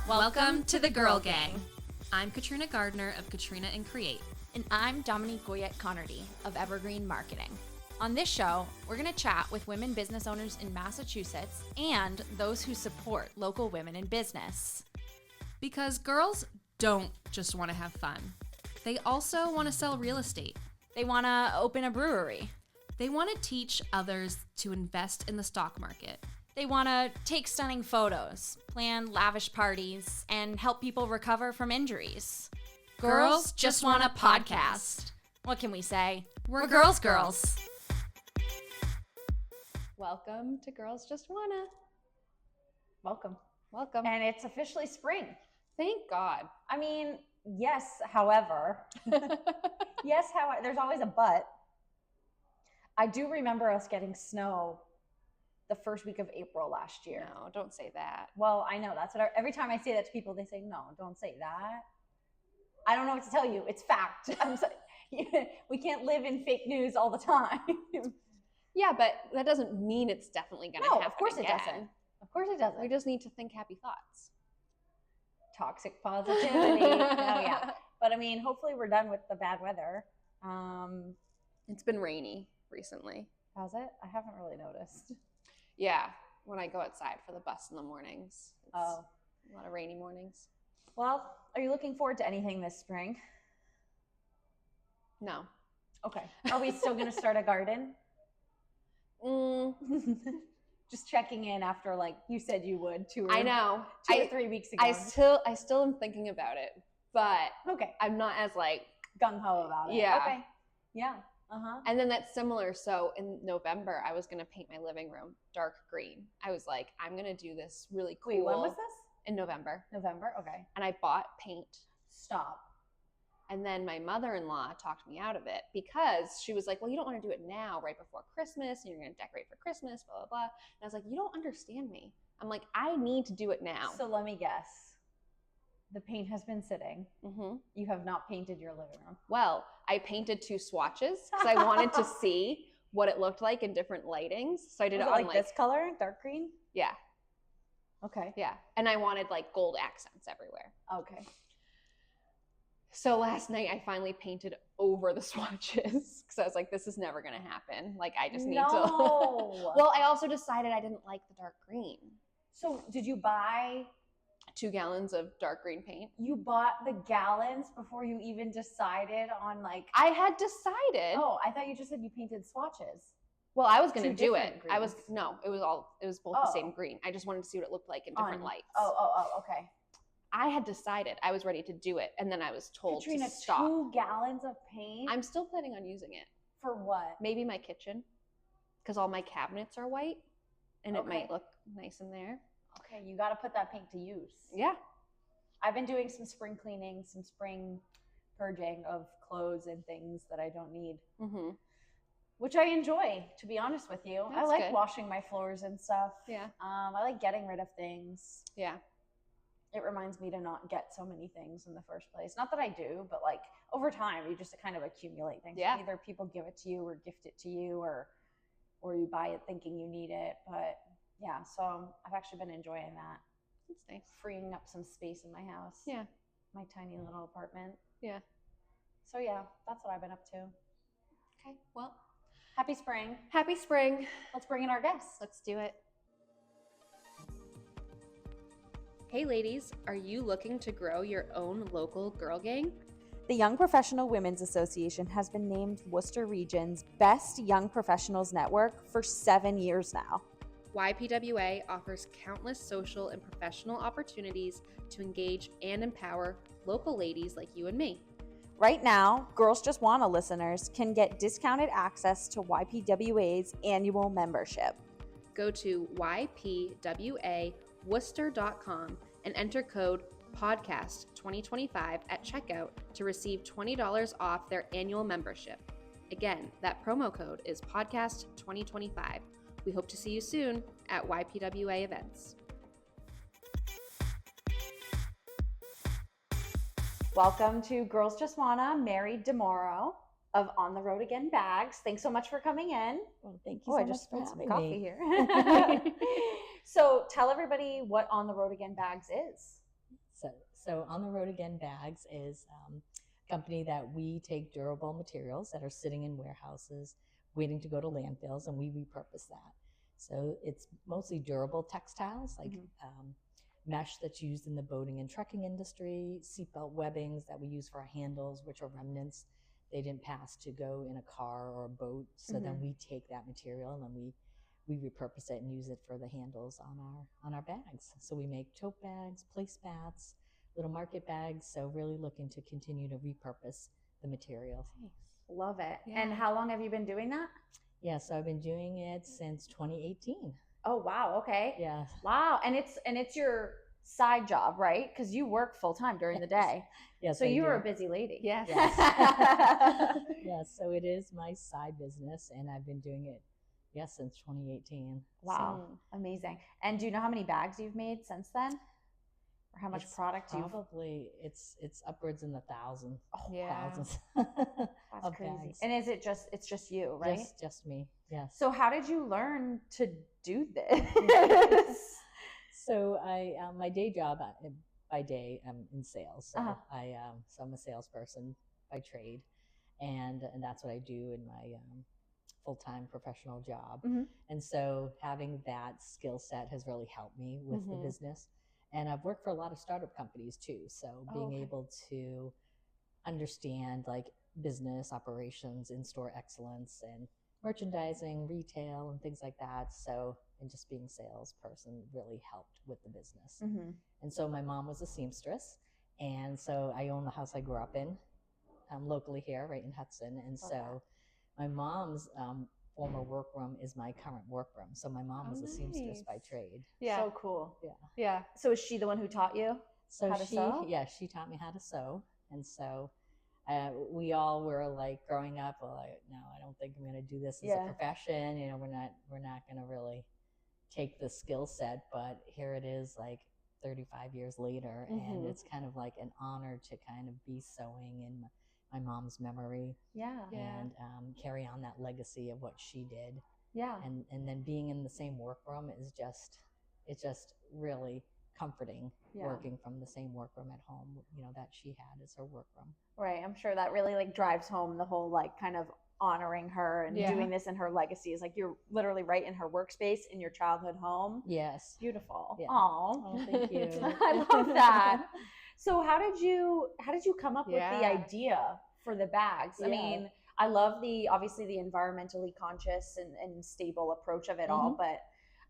Welcome to the Girl Gang. I'm Katrina Gardner of Katrina and Create. And I'm Dominique Goyette-Connerty of Evergreen Marketing. On this show, we're going to chat with women business owners in Massachusetts and those who support local women in business. Because girls don't just want to have fun. They also want to sell real estate. They want to open a brewery. They want to teach others to invest in the stock market. They want to take stunning photos, plan lavish parties, and help people recover from injuries. Girls just want a podcast. What can we say? We're girls. Welcome to Girls Just Wanna. Welcome. And it's officially spring. thank God. I mean, yes, however, there's always a but. I do remember us getting snow the first week of April last year. No, don't say that. Well, I know that's what every time I say that to people, they say, no, don't say that. I don't know what to tell you. It's fact. We can't live in fake news all the time. Yeah, but that doesn't mean it's definitely going to happen. No, of course it again. doesn't. Of course it doesn't. We just need to think happy thoughts. Toxic positivity. Yeah. But I mean, hopefully we're done with the bad weather. It's been rainy recently. Has it? I haven't really noticed. Yeah, when I go outside for the bus in the mornings. It's Oh. a lot of rainy mornings. Well, are you looking forward to anything this spring? No. Okay. Are we still going to start a garden? Just checking in after, like you said you would, I know. 2 or 3 weeks ago. I still am thinking about it, but okay. I'm not as like Gung-ho about it. Yeah. Okay. Yeah. Uh-huh. And then that's similar. So in November, I was going to paint my living room dark green. I was like, I'm going to do this really cool. Wait, when was this? In November. November? Okay. And I bought paint. Stop. And then my mother-in-law talked me out of it because she was like, well, you don't want to do it now, right before Christmas, and you're going to decorate for Christmas, blah, blah, blah. And I was like, you don't understand me. I'm like, I need to do it now. So let me guess. The paint has been sitting. Mm-hmm. You have not painted your living room. Well, I painted 2 swatches because I wanted to see what it looked like in different lightings. So I did Was it it on like this color, dark green? Yeah. Okay. Yeah. And I wanted like gold accents everywhere. Okay. So last night I finally painted over the swatches because I was like, this is never going to happen. Like I just need to. Well, I also decided I didn't like the dark green. So did you buy 2 gallons of dark green paint. You bought the gallons before you even decided on like. I had decided. Oh, I thought you just said you painted swatches. Well, I was going 2 to do different it. greens. It was both the same green. I just wanted to see what it looked like in different lights. Okay. I had decided I was ready to do it, and then I was told Katrina, to stop. 2 gallons of paint? I'm still planning on using it. For what? Maybe my kitchen, because all my cabinets are white, and it Okay. might look nice in there. Okay, you got to put that paint to use. Yeah. I've been doing some spring cleaning, some spring purging of clothes and things that I don't need, Mm-hmm. which I enjoy, to be honest with you. I That's like good. washing my floors and stuff. Yeah. I like getting rid of things. Yeah. It reminds me to not get so many things in the first place. Not that I do, but like over time, you just kind of accumulate things. Yeah. Either people give it to you or gift it to you, or you buy it thinking you need it. But yeah, so I've actually been enjoying that. It's nice. Freeing up some space in my house. Yeah. My tiny little apartment. Yeah. So yeah, that's what I've been up to. Okay. Well, Happy spring. happy spring. Let's bring in our guests. Let's do it. Hey ladies, are you looking to grow your own local girl gang? The Young Professional Women's Association has been named Worcester Region's Best Young Professionals Network for 7 years now. YPWA offers countless social and professional opportunities to engage and empower local ladies like you and me. Right now, Girls Just Wanna listeners can get discounted access to YPWA's annual membership. Go to ypwaworcester.com and enter code PODCAST2025 at checkout to receive $20 off their annual membership. Again, that promo code is PODCAST2025. We hope to see you soon at YPWA events. Welcome to Girls Just Wanna, Mary DiMouro of On the Road Again Bags. Thanks so much for coming in. Well, thank you Oh, so I much just for spilled some having coffee me. here. So tell everybody what On the Road Again Bags is. So On the Road Again Bags is a company that we take durable materials that are sitting in warehouses waiting to go to landfills, and we repurpose that. So it's mostly durable textiles like mesh that's used in the boating and trucking industry, seatbelt webbings that we use for our handles, which are remnants. They didn't pass to go in a car or a boat. So then we take that material and then we repurpose it and use it for the handles on our bags. So we make tote bags, placemats, little market bags. So really looking to continue to repurpose the materials. Love it. Yeah. And how long have you been doing that? Yeah, so I've been doing it since 2018. Oh wow, okay. Yeah. Wow. And it's your side job, right? Because you work full time during the day. Yes. So I you do. are a busy lady. Yes. Yes, so it is my side business, and I've been doing it, since 2018. Wow. Amazing. And do you know how many bags you've made since then? Or how much product you've Probably it's upwards in the thousands. Yeah. Thousands. That's of crazy. bags. And is it just you, right? Just me. Yes. So how did you learn to do this? So I my day job by day I'm in sales. So so I'm a salesperson by trade, and that's what I do in my full-time professional job. And so having that skill set has really helped me with the business. And I've worked for a lot of startup companies too. So being able to understand like business operations, in-store excellence, and merchandising, retail, and things like that. So, and just being a salesperson really helped with the business. And so my mom was a seamstress. And so I own the house I grew up in, locally here, right in Hudson. And so my mom's former workroom is my current workroom. So my mom was a seamstress by trade. Yeah. So cool. Yeah. Yeah. So is she the one who taught you So how to sew? she taught me how to sew. And so we all were like growing up, no, I don't think I'm going to do this as a profession. You know, we're not going to really take the skill set, but here it is like 35 years later. And it's kind of like an honor to kind of be sewing in my mom's memory. And carry on that legacy of what she did. And then being in the same workroom is it's just really comforting working from the same workroom at home, that she had as her workroom. Right. I'm sure that really like drives home the whole like kind of honoring her and doing this in her legacy. Is like you're literally right in her workspace in your childhood home. Yes. Beautiful. Yeah. Oh, thank you. I love that. So how did you come up with the idea for the bags? I mean, I love obviously the environmentally conscious and stable approach of it all, but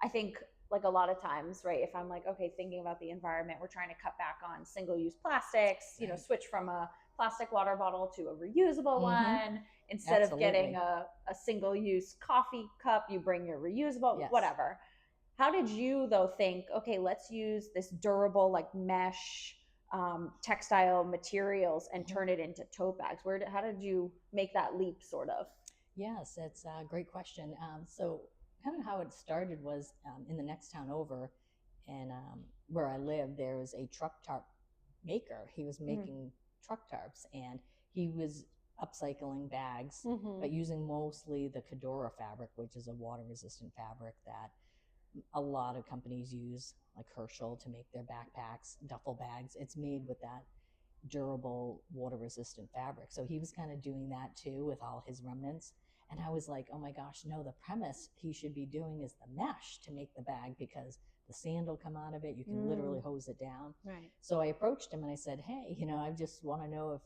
I think like a lot of times, right, if I'm like, okay, thinking about the environment, we're trying to cut back on single-use plastics, switch from a plastic water bottle to a reusable one. Instead of getting a single-use coffee cup, you bring your reusable, whatever. How did you though think, okay, let's use this durable like mesh textile materials and turn it into tote bags? How did you make that leap sort of? Yes, it's a great question. So kind of how it started was in the next town over, and where I live, there was a truck tarp maker. He was making truck tarps, and he was upcycling bags, but using mostly the Cadora fabric, which is a water-resistant fabric that a lot of companies use, like Herschel, to make their backpacks, duffel bags. It's made with that durable, water-resistant fabric. So he was kind of doing that too with all his remnants. And I was like, oh my gosh, no, the premise he should be doing is the mesh to make the bag, because the sand will come out of it. You can literally hose it down. Right. So I approached him and I said, hey, I just want to know if,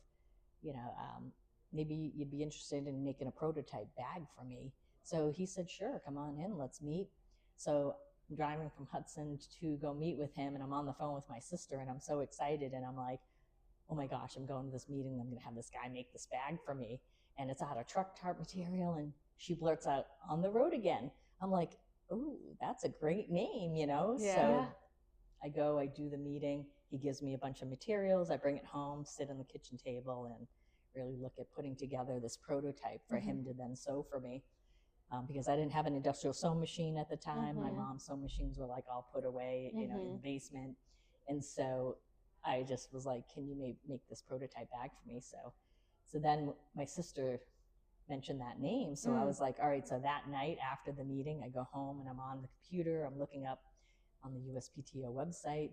maybe you'd be interested in making a prototype bag for me. So he said, sure, come on in, let's meet. So I'm driving from Hudson to go meet with him, and I'm on the phone with my sister, and I'm so excited. And I'm like, oh my gosh, I'm going to this meeting. I'm going to have this guy make this bag for me. And it's out of truck tarp material. And she blurts out, On the Road Again. I'm like, oh, that's a great name, So I go, I do the meeting. He gives me a bunch of materials. I bring it home, sit on the kitchen table, and really look at putting together this prototype for him to then sew for me. Because I didn't have an industrial sewing machine at the time. My mom's sewing machines were like all put away, in the basement. And so I just was like, can you make this prototype bag for me? So then my sister mentioned that name. So I was like, all right, so that night after the meeting, I go home and I'm on the computer, I'm looking up on the USPTO website,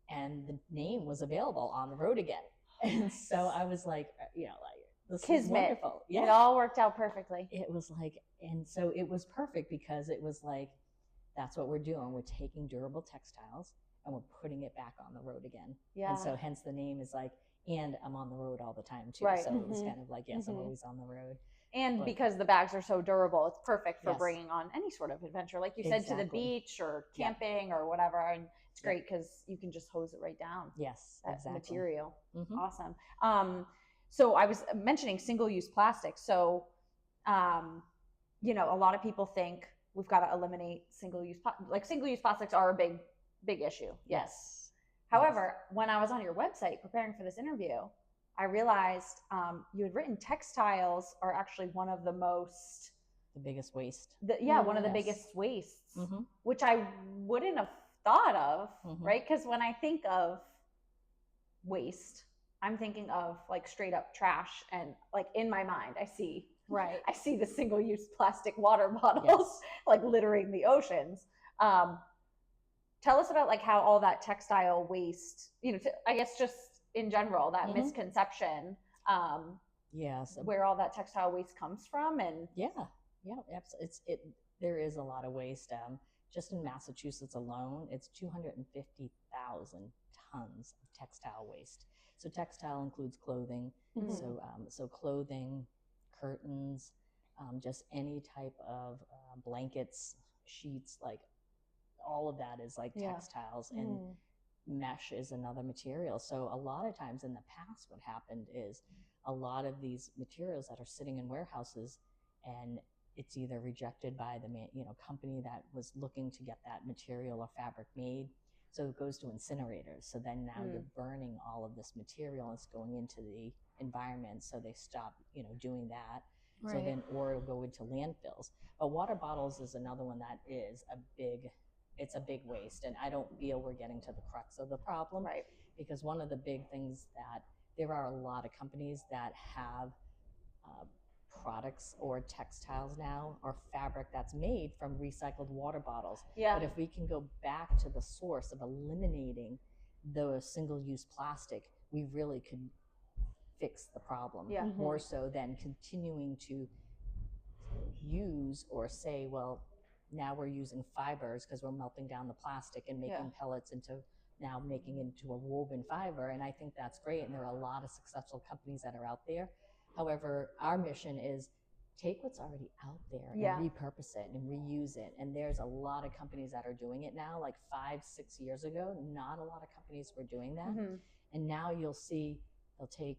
and the name was available on the road again. And so I was like, this is Kismet. wonderful. Yeah. It all worked out perfectly. It was like, and so it was perfect because it was like, that's what we're doing. We're taking durable textiles and we're putting it back on the road again. Yeah. And so hence the name is like, and I'm on the road all the time too. Right. So it was kind of like, yes, I'm always on the road. And But- because the bags are so durable, it's perfect for Yes. bringing on any sort of adventure, like you said, to the Exactly. beach or camping or whatever. And it's great because you can just hose it right down. Yes, That exactly. material. Mhm. Awesome. So I was mentioning single-use plastics. So, a lot of people think we've got to eliminate single-use plastics are a big issue. Yes. However, when I was on your website preparing for this interview, I realized you had written textiles are actually one of the most The biggest waste. one of the Yes. biggest wastes, Mhm. which I wouldn't have thought of, Mhm. right? Because when I think of waste, I'm thinking of like straight up trash, and like in my mind, I see the single-use plastic water bottles Yes. like littering the oceans. Tell us about like how all that textile waste, I guess just in general, that Mhm. misconception, Yes. where all that textile waste comes from, and Yeah, absolutely. There is a lot of waste. Just in Massachusetts alone, it's 250,000 tons of textile waste. So textile includes clothing. So clothing, curtains, just any type of blankets, sheets, like all of that is like textiles, and mesh is another material. So a lot of times in the past, what happened is a lot of these materials that are sitting in warehouses, and it's either rejected by the company that was looking to get that material or fabric made. So it goes to incinerators. So then now you're burning all of this material, and it's going into the environment. So they stop, doing that. Right. So then, or it'll go into landfills. But water bottles is another one that is it's a big waste. And I don't feel we're getting to the crux of the problem. right. Because one of the big things that there are a lot of companies that have products or textiles now or fabric that's made from recycled water bottles. Yeah. But if we can go back to the source of eliminating the single-use plastic, we really could fix the problem. Yeah. More so than continuing to use or say, well, now we're using fibers because we're melting down the plastic and making pellets now making it into a woven fiber. And I think that's great. And there are a lot of successful companies that are out there. However, our mission is take what's already out there and repurpose it and reuse it. And there's a lot of companies that are doing it now. Like 5-6 years ago, not a lot of companies were doing that. And now you'll see they'll take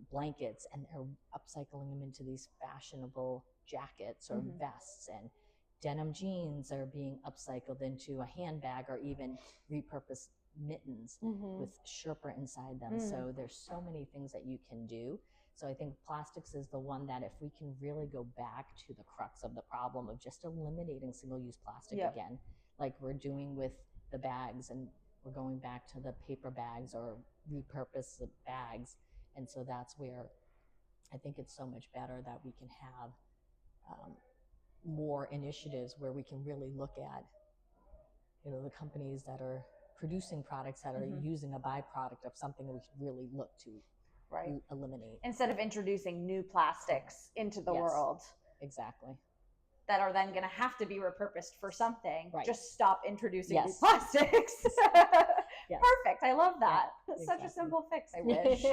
blankets and they're upcycling them into these fashionable jackets or vests, and denim jeans are being upcycled into a handbag or even repurposed mittens with Sherpa inside them. So there's so many things that you can do. So I think plastics is the one that if we can really go back to the crux of the problem of just eliminating single-use plastic again, like we're doing with the bags, and we're going back to the paper bags or repurpose the bags. And so that's where I think it's so much better that we can have more initiatives where we can really look at, the companies that are producing products that are using a byproduct of something that we should really look to eliminate. Instead of introducing new plastics into the world Exactly. that are then going to have to be repurposed for something, Right. just stop introducing new Yes. plastics. Yes. Perfect. I love that. It's such a exactly. simple fix. I wish.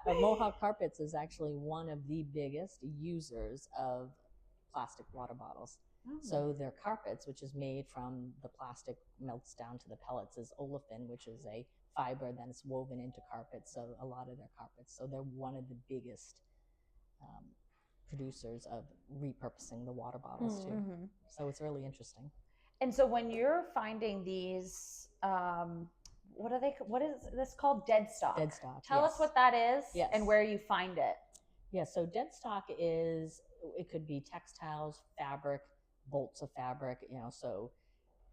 But Mohawk Carpets is actually one of the biggest users of plastic water bottles. So their carpets, which is made from the plastic melts down to the pellets, is olefin, which is a fiber that is woven into carpets. So a lot of their carpets. So they're one of the biggest producers of repurposing the water bottles too. So it's really interesting. And so when you're finding these, what is this called? Deadstock. Deadstock. Tell us what that is Yes. and where you find it. Yeah, so deadstock it could be textiles, fabric, bolts of fabric, so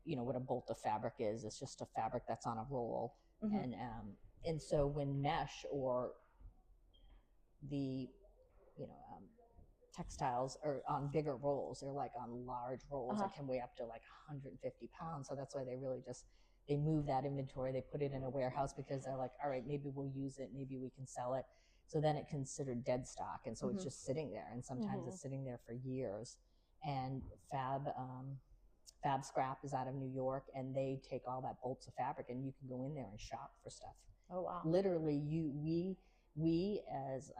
what a bolt of fabric is, it's just a fabric that's on a roll. And so when mesh or the textiles are on bigger rolls, they're like on large rolls that can weigh up to like 150 pounds. So that's why they they move that inventory, they put it in a warehouse because they're like, all right, maybe we'll use it, maybe we can sell it. So then it's considered dead stock, and so it's just sitting there, and sometimes it's sitting there for years. And Fab Scrap is out of New York, and they take all that bolts of fabric, and you can go in there and shop for stuff. Oh wow! Literally, we as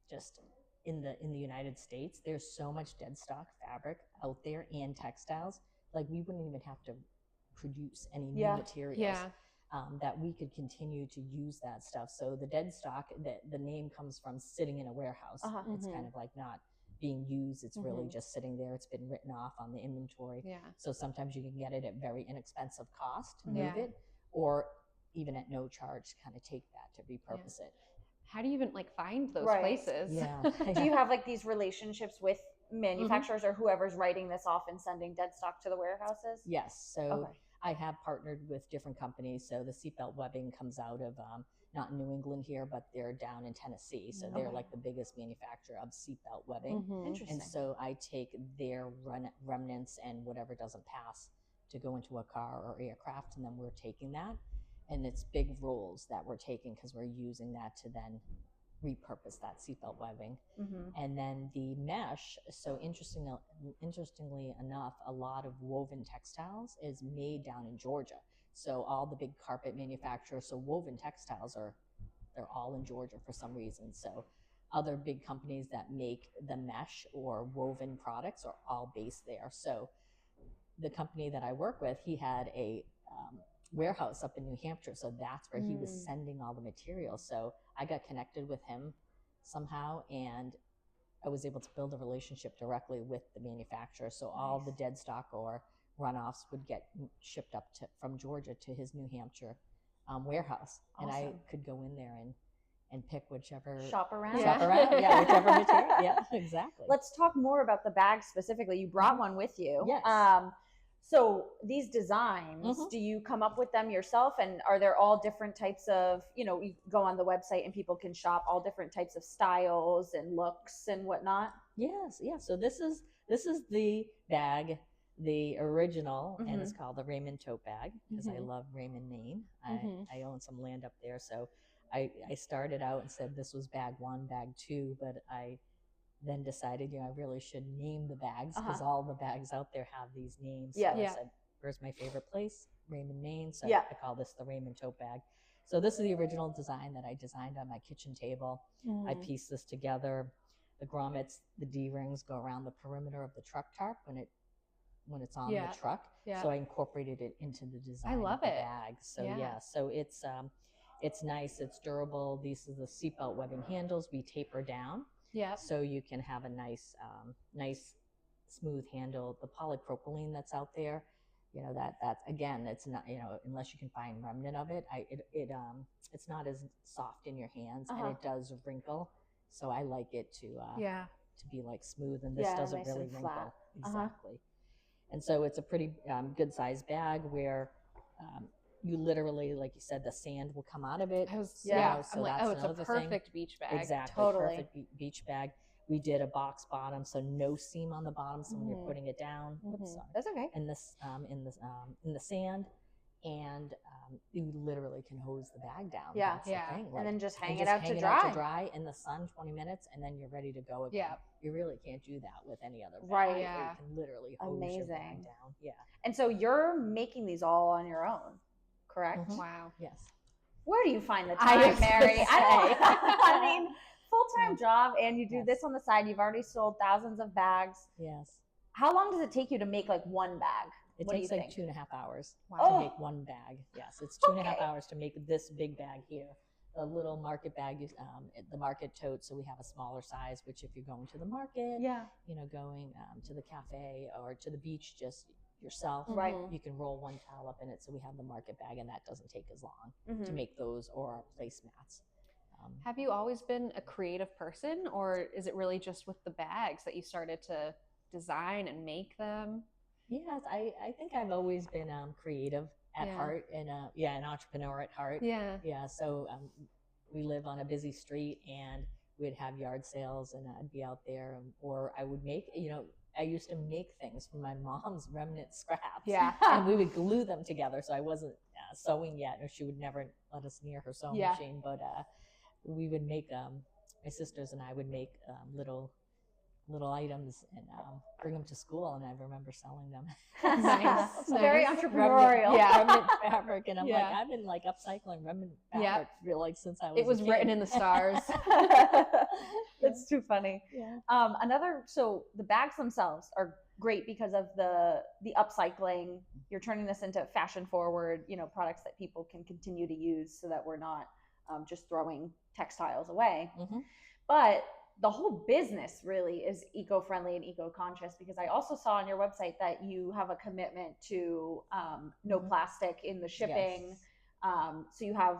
just in the United States, there's so much dead stock fabric out there and textiles. Like we wouldn't even have to produce any new materials. That we could continue to use that stuff. So the dead stock, the name comes from sitting in a warehouse. It's kind of like not being used. It's really just sitting there. It's been written off on the inventory. So sometimes you can get it at very inexpensive cost to move it, or even at no charge to kind of take that to repurpose it. How do you even like find those places? Do you have like these relationships with manufacturers or whoever's writing this off and sending dead stock to the warehouses? Yes. So I have partnered with different companies. So the seatbelt webbing comes out of not in New England here, but they're down in Tennessee. So they're like the biggest manufacturer of seatbelt webbing. Interesting. And so I take their remnants and whatever doesn't pass to go into a car or aircraft, and then we're taking that. And it's big rolls that we're taking because we're using that to then repurpose that seatbelt webbing. And then the mesh, so interestingly enough, a lot of woven textiles is made down in Georgia. So all the big carpet manufacturers, so woven textiles they're all in Georgia for some reason. So other big companies that make the mesh or woven products are all based there. So the company that I work with, he had a warehouse up in New Hampshire, so that's where he was sending all the materials. So I got connected with him somehow, and I was able to build a relationship directly with the manufacturer. So all the dead stock or runoffs would get shipped up from Georgia to his New Hampshire warehouse. And I could go in there and pick whichever shop around, whichever material. Yeah, exactly. Let's talk more about the bag specifically. You brought one with you. Yes. So these designs, do you come up with them yourself? And are there all different types of, you go on the website and people can shop all different types of styles and looks and whatnot? Yes. Yeah. So this is the bag, the original, and it's called the Raymond tote bag because I love Raymond, Maine. I own some land up there. So I started out and said this was bag 1, bag 2, but I then decided, I really should name the bags because all the bags out there have these names. So I said, where's my favorite place? Raymond, Maine. So I call this the Raymond tote bag. So this is the original design that I designed on my kitchen table. I pieced this together. The grommets, the D-rings go around the perimeter of the truck tarp when it's on the truck. So I incorporated it into the design. I love of the it. bag. So so it's nice. It's durable. These are the seatbelt webbing handles. We taper down. So you can have a nice smooth handle. The polypropylene that's out there, that's again, it's not, unless you can find remnant of it, it's not as soft in your hands and it does wrinkle. So I like it to be like smooth, and this doesn't nice really and wrinkle. flat. Exactly. And so it's a pretty good sized bag where you literally, like you said, the sand will come out of it. So I'm like, it's a perfect beach bag. Exactly. Totally. Perfect beach bag. We did a box bottom, so no seam on the bottom. So when you're putting it down, sorry. That's okay. In the sand, and you literally can hose the bag down. That's the thing. And then just hang it out to dry in the sun 20 minutes, and then you're ready to go again. You really can't do that with any other bag. Right. You can literally hose your bag down. Yeah. And so you're making these all on your own, correct? Wow. Yes. Where do you find the time, Mary? I mean, full-time job, and you do this on the side. You've already sold thousands of bags. Yes. How long does it take you to make like one bag? It takes like 2.5 hours Wow. to make one bag. Yes, it's 2.5 hours to make this big bag here. The little market bag is the market tote, so we have a smaller size, which if you're going to the market, going to the cafe or to the beach just yourself, right? You can roll one towel up in it. So we have the market bag, and that doesn't take as long to make those or our placemats. Have you always been a creative person, or is it really just with the bags that you started to design and make them? Yes, I think I've always been creative at heart, and an entrepreneur at heart. Yeah. So we live on a busy street, and we'd have yard sales, and I'd be out there, or I would make, I used to make things from my mom's remnant scraps. Yeah. And we would glue them together. So I wasn't sewing yet, or she would never let us near her sewing machine. But we would make, my sisters and I would make little items and bring them to school, and I remember selling them. Nice. Very entrepreneurial. Remnant fabric, and I'm like, I've been like upcycling remnant fabric for like since I was. It was written in the stars. That's too funny. Yeah. So the bags themselves are great because of the upcycling. You're turning this into fashion forward, products that people can continue to use, so that we're not just throwing textiles away. Mm-hmm. But the whole business really is eco-friendly and eco-conscious, because I also saw on your website that you have a commitment to no plastic in the shipping. Yes. So you have,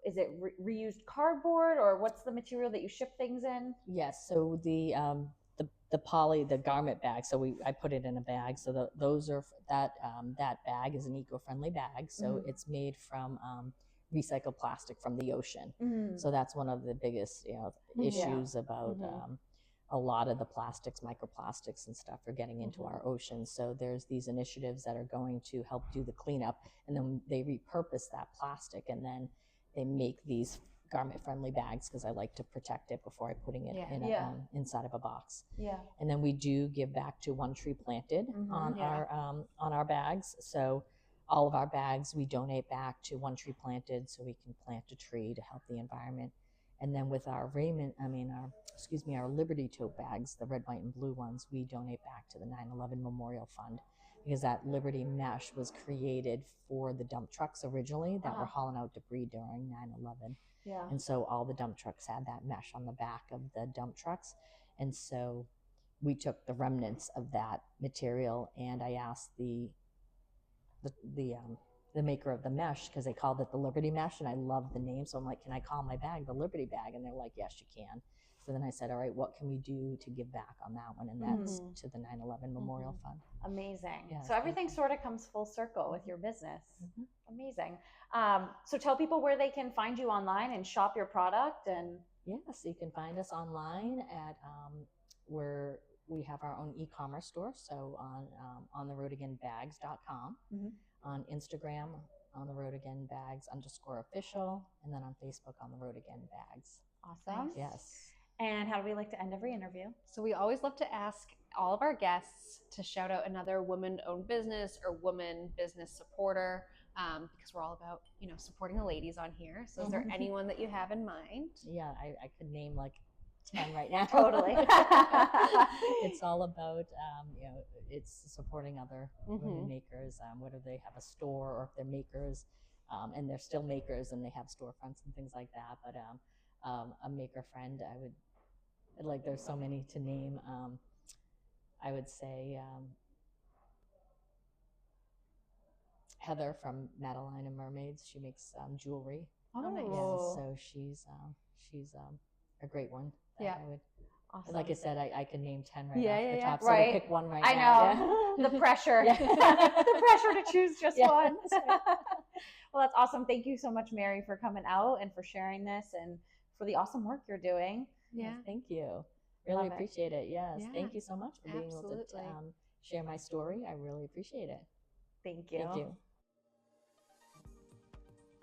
is it reused cardboard, or what's the material that you ship things in? Yes. So the poly, the garment bag. So I put it in a bag. So those are that bag is an eco-friendly bag. So it's made from recycled plastic from the ocean. So that's one of the biggest issues about a lot of the plastics, microplastics and stuff are getting into our oceans. So there's these initiatives that are going to help do the cleanup, and then they repurpose that plastic, and then they make these garment friendly bags, because I like to protect it before I putting it in inside of a box. And then we do give back to One Tree Planted on our bags. So all of our bags we donate back to One Tree Planted, so we can plant a tree to help the environment. And then with our our Liberty tote bags, the red, white, and blue ones, we donate back to the 9/11 Memorial Fund, because that Liberty mesh was created for the dump trucks originally that were hauling out debris during 9/11. And so all the dump trucks had that mesh on the back of the dump trucks. And so we took the remnants of that material, and I asked the maker of the mesh, because they called it the Liberty mesh, and I love the name. So I'm like, can I call my bag the Liberty bag? And they're like, yes, you can. So then I said, all right, what can we do to give back on that one? And that's to the 9/11 Memorial Fund. Amazing. Yeah, so everything sort of comes full circle with your business. Amazing. So tell people where they can find you online and shop your product. And so you can find us online at where we have our own e-commerce store. So on the road again bags.com, on Instagram on the road again bags _official, and then on Facebook on the road again bags. Awesome. Yes. And how do we like to end every interview? So we always love to ask all of our guests to shout out another woman-owned business or woman business supporter, because we're all about, supporting the ladies on here. So is there anyone that you have in mind? Yeah, I could name like 10 right now. Totally. It's all about, it's supporting other women makers, whether they have a store or if they're makers, and they're still makers and they have storefronts and things like that. But a maker friend, there's so many to name. I would say Heather from Madeline and Mermaids. She makes jewelry. Oh, nice. Yeah, so she's a great one. I would, awesome. Like I said, I can name 10 right off the top. So Right. to pick one right I now. know. The pressure. The pressure to choose just one. Well, that's awesome. Thank you so much, Mary, for coming out and for sharing this and for the awesome work you're doing. Yes, thank you. Really Love it. appreciate it. Yes. Yeah. Thank you so much for being able to share my story. I really appreciate it. Thank you. Thank you.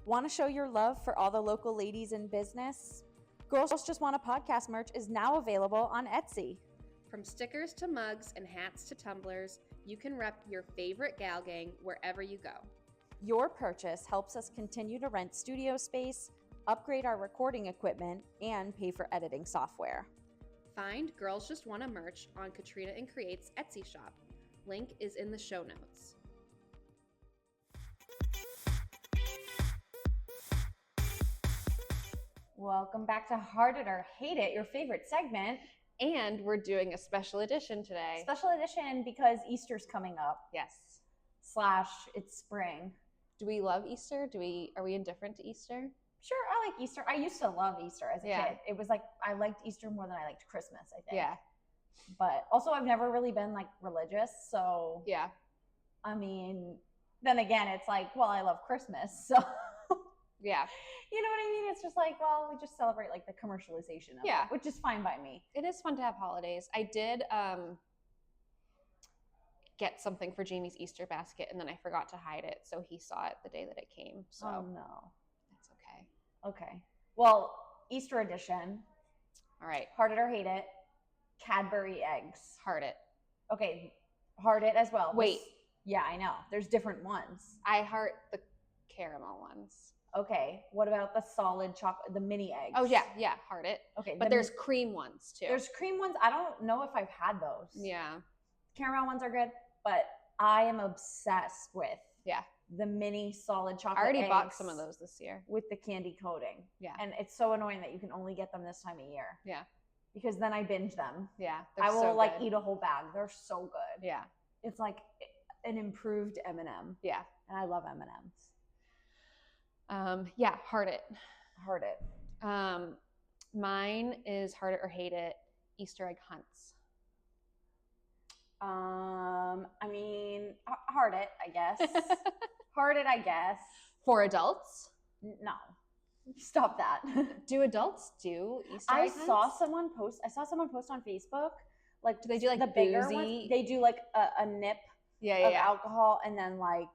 Want to show your love for all the local ladies in business? Girls Just Want a Podcast merch is now available on Etsy. From stickers to mugs and hats to tumblers, you can rep your favorite gal gang wherever you go. Your purchase helps us continue to rent studio space, upgrade our recording equipment, and pay for editing software. Find Girls Just Wanna merch on Katrina and Create's Etsy shop. Link is in the show notes. Welcome back to Heart It or Hate It, your favorite segment. And we're doing a special edition today. Special edition because Easter's coming up. Yes. / it's spring. Do we love Easter? Are we indifferent to Easter? Sure, I like Easter. I used to love Easter as a kid. It was like I liked Easter more than I liked Christmas, I think. Yeah. But also I've never really been like religious, so yeah. I mean, then again, it's like, well, I love Christmas, so yeah. You know what I mean? It's just like, well, we just celebrate like the commercialization of it, which is fine by me. It is fun to have holidays. I did get something for Jamie's Easter basket, and then I forgot to hide it, so he saw it the day that it came. So Oh no. that's okay. Okay. Well, Easter edition. All right. Heart it or hate it. Cadbury eggs. Heart it. Okay. Heart it as well. Wait. Yeah, I know. There's different ones. I heart the caramel ones. Okay. What about the solid chocolate, the mini eggs? Oh yeah, heart it. Okay. But there's cream ones too. There's cream ones. I don't know if I've had those. Yeah. Caramel ones are good, but I am obsessed with the mini solid chocolate I already eggs bought some of those this year. with the candy coating. Yeah. And it's so annoying that you can only get them this time of year. Yeah. Because then I binge them. Yeah. I will so like good. eat a whole bag. They're so good. Yeah. It's like an improved M&M. Yeah. And I love M&Ms. Yeah, heart it. Heart it. Mine is heart it or hate it, Easter egg hunts. I mean, heart it, I guess. Heart it, I guess. For adults? No. Stop that. Do adults do Easter I egg hunts? saw someone post on Facebook. Like, Do they do like the bigger boozy? ones? They do like a nip Yeah, of alcohol and then like,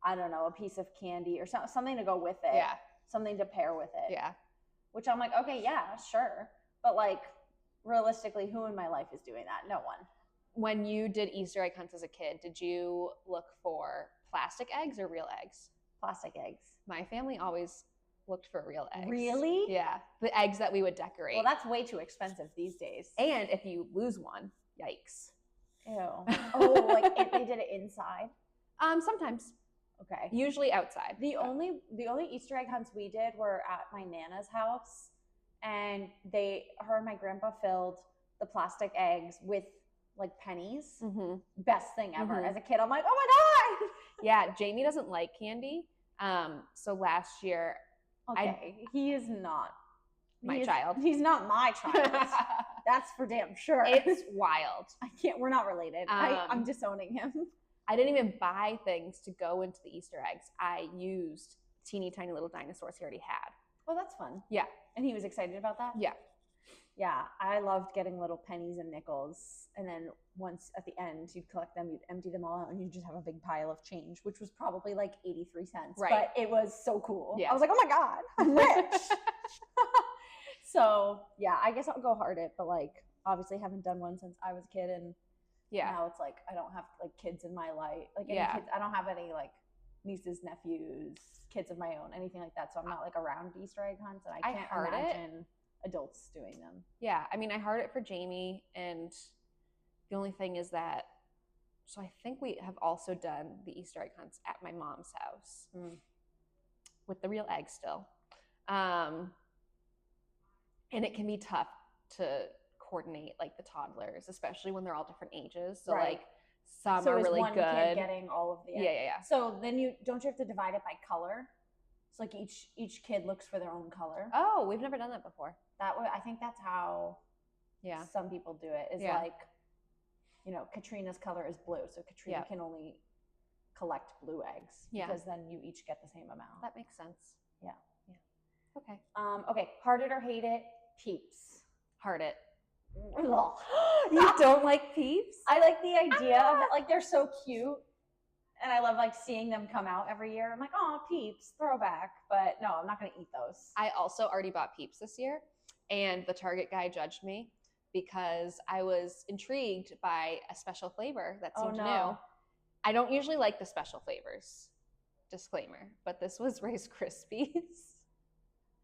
I don't know, a piece of candy or something to go with it. Yeah. Something to pair with it. Yeah. Which I'm like, okay, yeah, sure. But like, realistically, who in my life is doing that? No one. When you did Easter egg hunts as a kid, did you look for plastic eggs or real eggs? Plastic eggs. My family always looked for real eggs. Really? Yeah. The eggs that we would decorate. Well, that's way too expensive these days. And if you lose one, yikes. Ew. Oh, like they did it inside? Sometimes. Okay. Usually outside. The only Easter egg hunts we did were at my Nana's house, and her and my grandpa filled the plastic eggs with like pennies. Mm-hmm. Best thing ever. Mhm. As a kid, I'm like, oh my god. Yeah, Jamie doesn't like candy. So last year, Okay, he is not my child. He's not my child. That's for damn sure. It's wild. I can't. We're not related. I'm disowning him. I didn't even buy things to go into the Easter eggs. I used teeny tiny little dinosaurs he already had. Well, that's fun. Yeah. And he was excited about that? Yeah. Yeah, I loved getting little pennies and nickels. And then once at the end, you'd collect them, you'd empty them all out, and you'd just have a big pile of change, which was probably like 83 cents. Right. But it was so cool. Yeah. I was like, oh my God, I'm rich. So, yeah, I guess I'll go hard it. But like, obviously haven't done one since I was a kid. And now it's like, I don't have like kids in my life. Like any kids, I don't have any like nieces, nephews, kids of my own, anything like that. So I'm not like around Easter egg hunts, and I can't imagine adults doing them. Yeah, I mean, I heard it for Jamie, and the only thing is that, so I think we have also done the Easter egg hunts at my mom's house with the real eggs still. And it can be tough to coordinate like the toddlers, especially when they're all different ages. So like some are really good. Kid getting all of the eggs. Yeah. So then you have to divide it by color. So like each kid looks for their own color. Oh, we've never done that before. That way, I think that's how some people do it. Is like, you know, Katrina's color is blue, so Katrina can only collect blue eggs because then you each get the same amount. That makes sense. Yeah. Okay. Okay. Heart it or hate it, Peeps. Heart it. Ugh. You don't like Peeps? I like the idea of it. Like, they're so cute. And I love like seeing them come out every year. I'm like, oh, Peeps, throwback. But no, I'm not going to eat those. I also already bought Peeps this year, and the Target guy judged me because I was intrigued by a special flavor that seemed new. I don't usually like the special flavors, disclaimer, but this was Rice Krispies.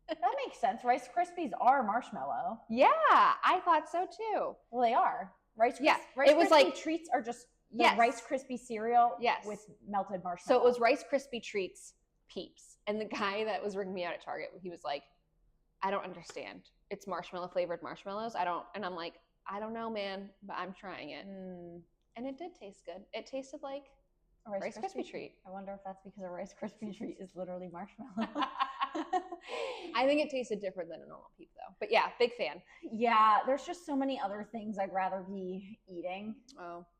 That makes sense. Rice Krispies are marshmallow. Yeah, I thought so too. Well, they are. Rice it was Krispie like treats are just the Rice Krispie cereal with melted marshmallow. So it was Rice Krispie treats, Peeps. And the guy that was ringing me out at Target, he was like, I don't understand. It's marshmallow flavored marshmallows. And I'm like, I don't know, man, but I'm trying it. And it did taste good. It tasted like a Rice Krispie treat. I wonder if that's because a Rice Krispie treat is literally marshmallow. I think it tasted different than a normal Peep though. But yeah, big fan. Yeah, there's just so many other things I'd rather be eating.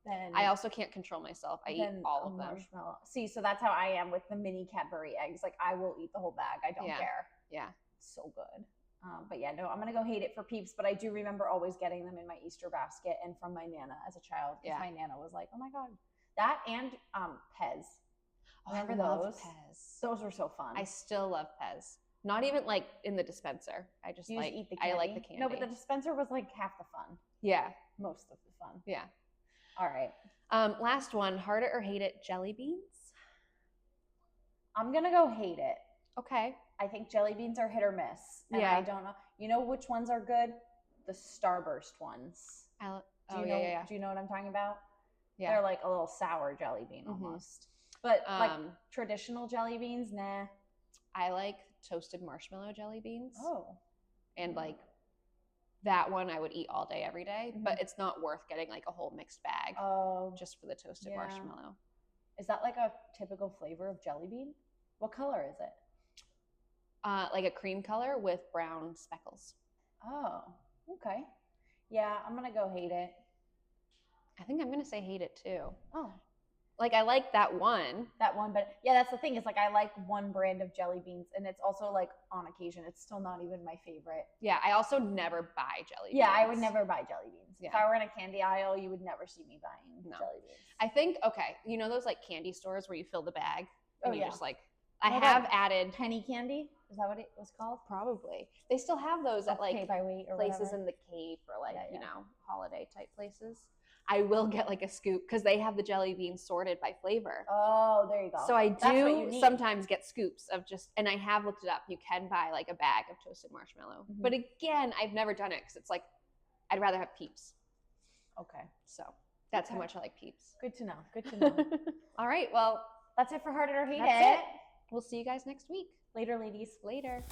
Than I also can't control myself. I eat all of them. Marshmallow. See, so that's how I am with the mini Cadbury eggs. Like, I will eat the whole bag. I don't care. Yeah. So good. But yeah, no, I'm going to go hate it for Peeps. But I do remember always getting them in my Easter basket and from my Nana as a child. Because my Nana was like, oh my God, That and Pez. Remember those? Pez. Those were so fun. I still love Pez. Not even like in the dispenser. I just You like eat the candy. I like the candy. No, but the dispenser was like half the fun. Yeah. Most of the fun. Yeah. All right. Last one, hard it or hate it, jelly beans. I'm gonna go hate it. Okay. I think jelly beans are hit or miss. And Yeah. I don't know. You know which ones are good? The Starburst ones. Do you know what I'm talking about? Yeah. They're like a little sour jelly bean almost. But like traditional jelly beans, nah. I like toasted marshmallow jelly beans. Oh. And like that one I would eat all day, every day, but it's not worth getting like a whole mixed bag just for the toasted marshmallow. Is that like a typical flavor of jelly bean? What color is it? Like a cream color with brown speckles. Oh, okay. Yeah, I'm going to go hate it. I think I'm going to say hate it too. Oh. Like I like that one. That one, but yeah, that's the thing. It's like I like one brand of jelly beans, and it's also like on occasion. It's still not even my favorite. Yeah, I also never buy jelly beans. Yeah, I would never buy jelly beans. Yeah. If I were in a candy aisle, you would never see me buying jelly beans. I think, okay, you know those like candy stores where you fill the bag? And you just like, I What have about added. penny candy? Is that what it was called? Probably. They still have those at like pay by weight or places whatever. in the Cape or like, Yeah. you know, holiday type places. I will get like a scoop because they have the jelly beans sorted by flavor. Oh, there you go. So I That's what you do need. sometimes get scoops of just, and I have looked it up. You can buy like a bag of toasted marshmallow. But again, I've never done it because it's like, I'd rather have Peeps. Okay. So that's how much I like Peeps. Good to know. Good to know. All right. Well, That's it for Heart It or Hate that's It. it. We'll see you guys next week. Later, ladies. Later.